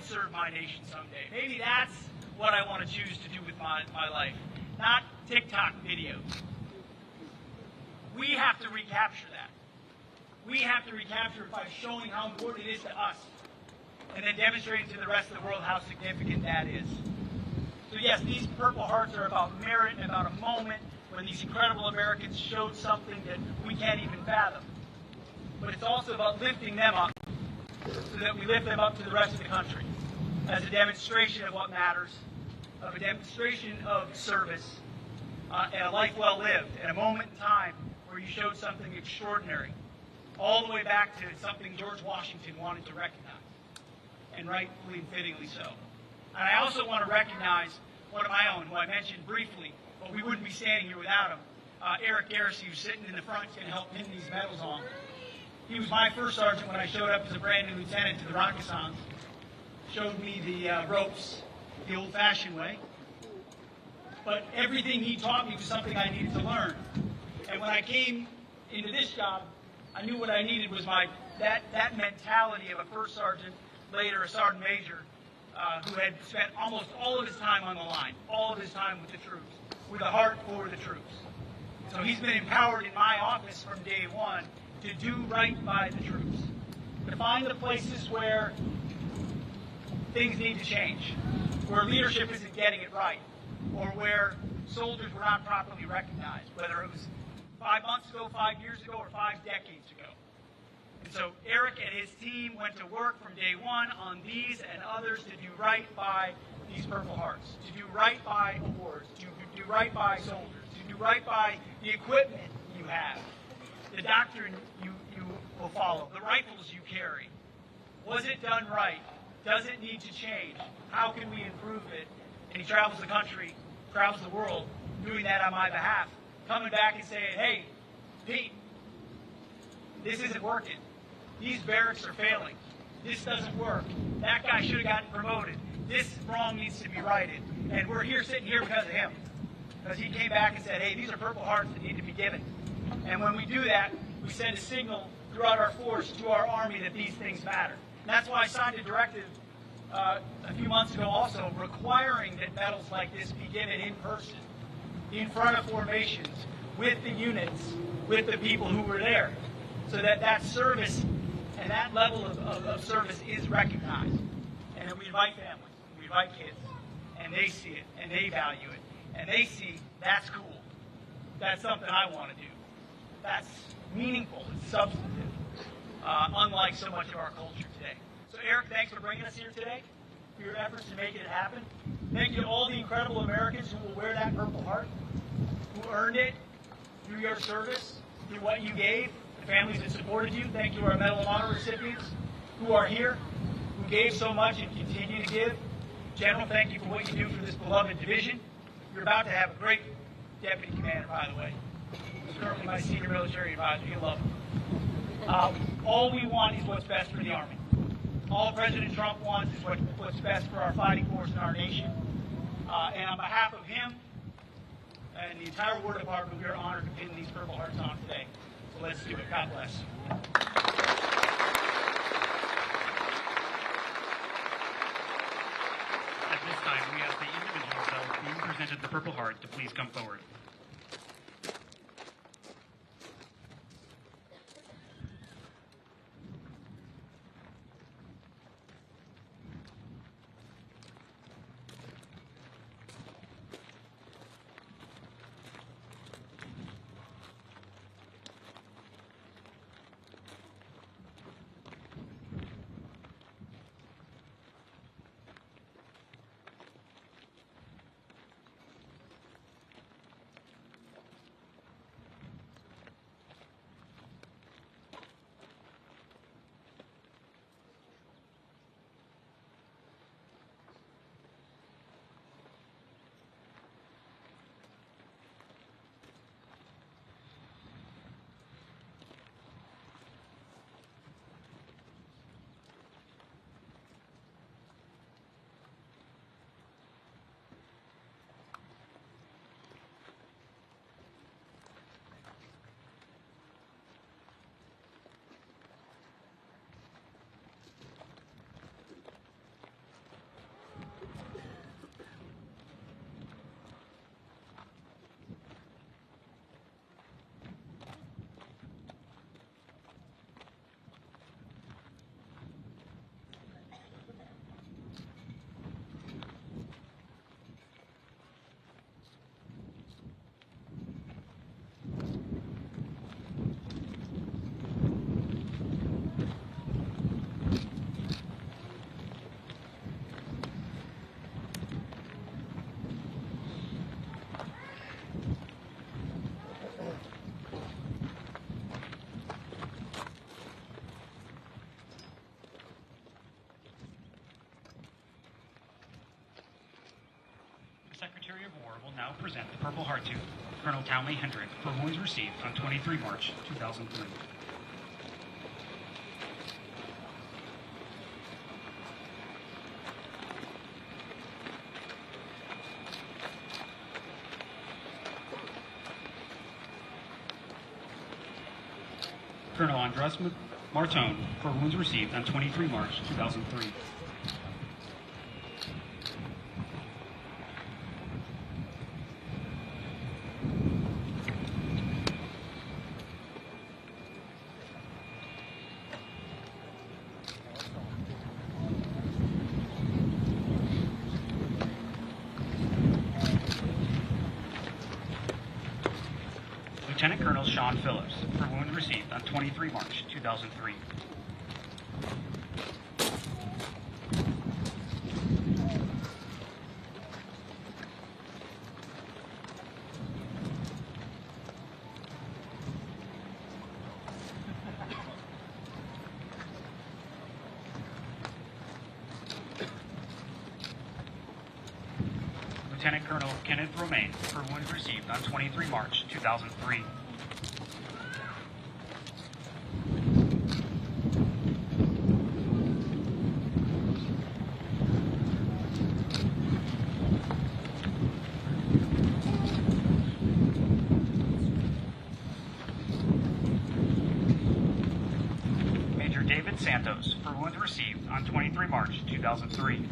serve my nation someday. Maybe that's what I want to choose to do with my life, not TikTok videos. We have to recapture that. We have to recapture it by showing how important it is to us, and then demonstrating to the rest of the world how significant that is. So yes, these Purple Hearts are about merit and about a moment when these incredible Americans showed something that we can't even fathom. But it's also about lifting them up so that we lift them up to the rest of the country as a demonstration of what matters, of a demonstration of service, and a life well lived, and a moment in time where you showed something extraordinary, all the way back to something George Washington wanted to recognize, and rightfully and fittingly so. And I also want to recognize one of my own, who I mentioned briefly, but we wouldn't be standing here without him, Eric Garrissey, who's sitting in the front, can help pin these medals on. He was my first sergeant when I showed up as a brand new lieutenant to the Rakisans. Showed me the ropes the old-fashioned way. But everything he taught me was something I needed to learn. And when I came into this job, I knew what I needed was that mentality of a first sergeant, later a sergeant major, who had spent almost all of his time on the line, all of his time with the troops, with a heart for the troops. So he's been empowered in my office from day one to do right by the troops, to find the places where things need to change, where leadership isn't getting it right, or where soldiers were not properly recognized, whether it was 5 months ago, 5 years ago, or 5 decades ago. And so Eric and his team went to work from day one on these and others to do right by these Purple Hearts, to do right by awards, to do right by soldiers, to do right by the equipment you have, the doctrine you will follow, the rifles you carry. Was it done right? Does it need to change? How can we improve it? And he travels the country, travels the world, doing that on my behalf, coming back and saying, hey, Pete, this isn't working. These barracks are failing. This doesn't work. That guy should have gotten promoted. This wrong needs to be righted. And we're here sitting here because of him. Because he came back and said, hey, these are Purple Hearts that need to be given. And when we do that, we send a signal throughout our force to our Army that these things matter. And that's why I signed a directive a few months ago also requiring that medals like this be given in person, in front of formations, with the units, with the people who were there, so that that service and that level of service is recognized. And then we invite families, we invite kids, and they see it, and they value it, and they see that's cool. That's something I want to do. That's meaningful, it's substantive, unlike so much of our culture today. So Eric, thanks for bringing us here today, for your efforts to make it happen. Thank you to all the incredible Americans who will wear that Purple Heart, who earned it through your service, through what you gave, the families that supported you. Thank you to our Medal of Honor recipients who are here, who gave so much and continue to give. General, thank you for what you do for this beloved division. You're about to have a great deputy commander, by the way. He's currently my senior military advisor. You'll love him. All we want is what's best for the Army. All President Trump wants is what's best for our fighting force and our nation. And on behalf of him and the entire War Department, we are honored to pin these Purple Hearts on today. So let's do it. God bless. At this time, we ask the individuals that are being presented the Purple Heart to please come forward. Secretary of War will now present the Purple Heart to Colonel Townley Hendrick for wounds received on 23 March 2003. Colonel Andres Martone for wounds received on 23 March 2003. Lieutenant Colonel Sean Phillips for wounds received on 23 March 2003. Lieutenant Colonel Kenneth Romaine for wounds received on 23 March 2003. Major David Santos for wounds received on 23 March 2003.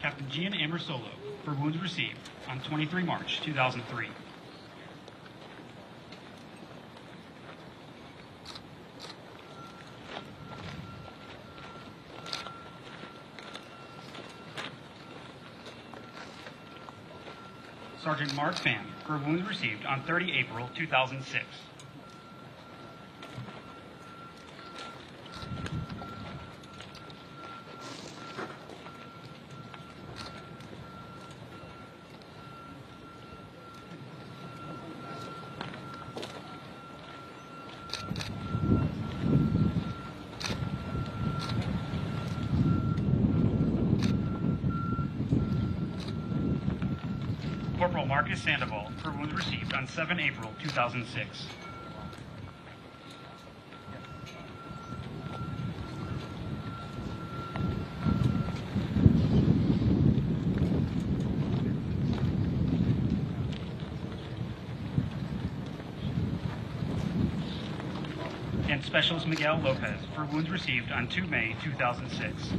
Captain Gian Amersolo for wounds received on 23 March 2003. Sergeant Mark Pham for wounds received on 30 April 2006. Corporal Marcus Sandoval for wounds received on 7 April 2006. And Specialist Miguel Lopez for wounds received on 2 May 2006.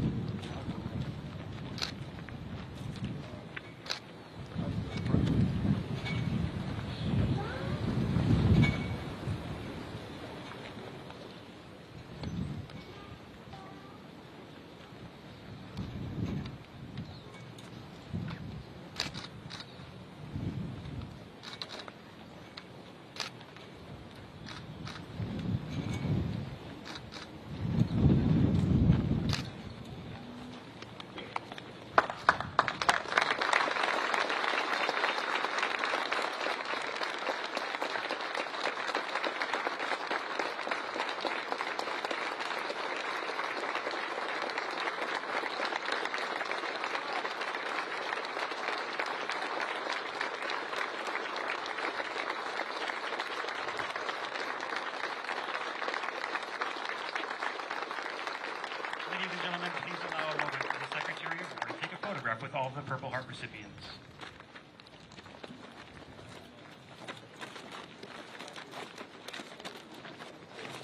Ladies and gentlemen, please allow a moment for the Secretary of War to take a photograph with all of the Purple Heart recipients.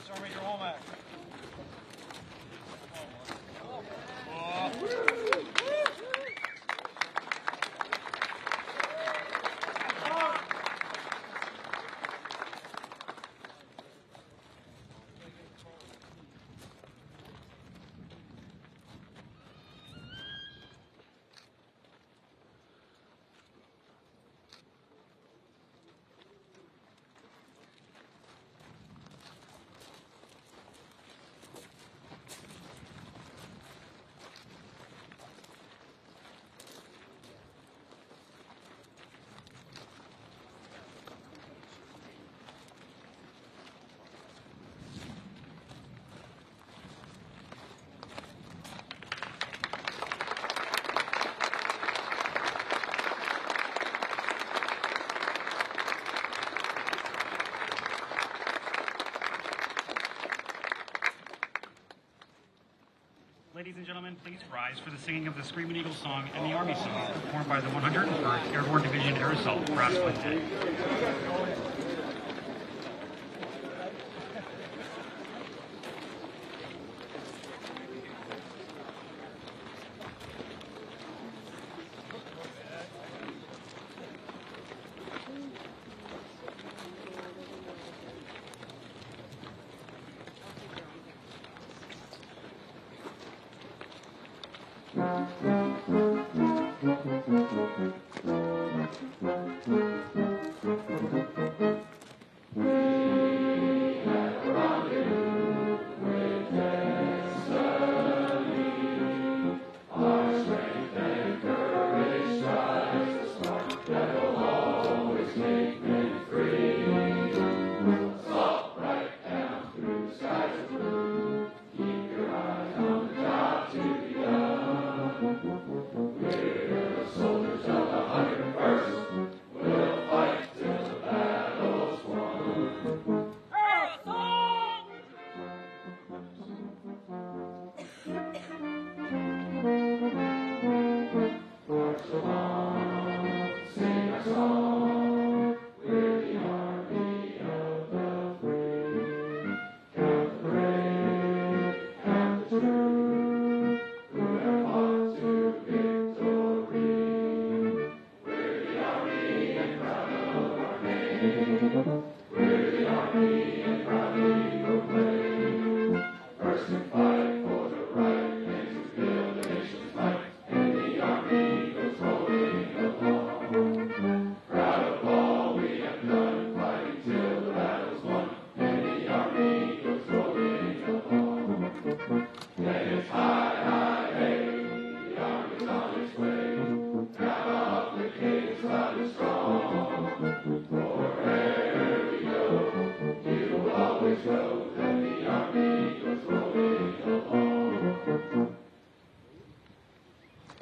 Sergeant Major Womack. Ladies and gentlemen, please rise for the singing of the Screaming Eagle song and the Army song, performed by the 101st Airborne Division Air Assault Brass Quintet.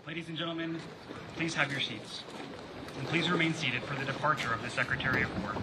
Ladies and gentlemen, please have your seats. And please remain seated for the departure of the Secretary of War.